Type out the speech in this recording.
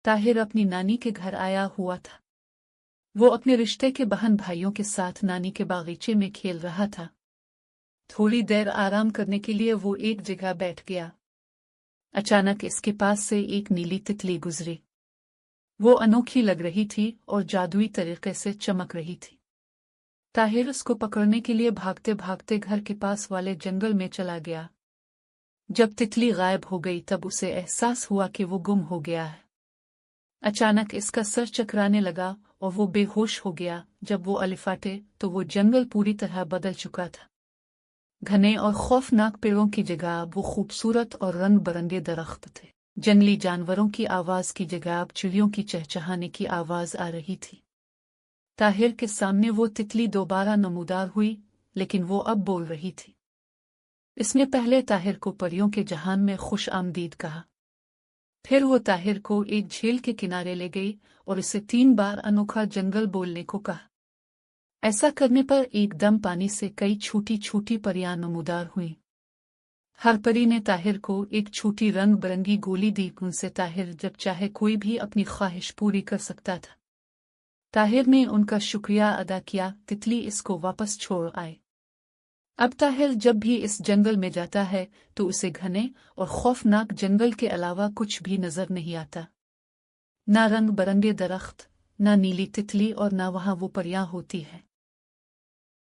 ताहिर अपनी नानी के घर आया हुआ था। वो अपने रिश्ते के बहन भाइयों के साथ नानी के बागीचे में खेल रहा था। थोड़ी देर आराम करने के लिए वो एक जगह बैठ गया। अचानक इसके पास से एक नीली तितली गुजरी। वो अनोखी लग रही थी और जादुई तरीके से चमक रही थी। ताहिर उसको पकड़ने के लिए भागते भागते घर के पास वाले जंगल में चला गया। जब तितली गायब हो गई तब उसे एहसास हुआ कि वो गुम हो गया है। अचानक इसका सर चकराने लगा और वो बेहोश हो गया। जब वो अलिफाटे तो वो जंगल पूरी तरह बदल चुका था। घने और खौफनाक पेड़ों की जगह वो खूबसूरत और रंग बिरंगे दरख्त थे। जंगली जानवरों की आवाज की जगह अब चिड़ियों की चहचहाने की आवाज आ रही थी। ताहिर के सामने वो तितली दोबारा नमूदार हुई, लेकिन वो अब बोल रही थी। इसने पहले ताहिर को परियों के जहान में खुश आमदीद कहा। फिर वो ताहिर को एक झील के किनारे ले गई और इसे 3 बार अनोखा जंगल बोलने को कहा। ऐसा करने पर एकदम पानी से कई छोटी छोटी परियां नमूदार हुईं। हर परी ने ताहिर को एक छोटी रंग बिरंगी गोली दी। उनसे ताहिर जब चाहे कोई भी अपनी ख्वाहिश पूरी कर सकता था। ताहिर ने उनका शुक्रिया अदा किया। तितली इसको वापस छोड़ आए। अब ताहिर जब भी इस जंगल में जाता है तो उसे घने और खौफनाक जंगल के अलावा कुछ भी नजर नहीं आता। ना रंग बिरंगे दरख्त, ना नीली तितली और ना वहां वो परियां होती है।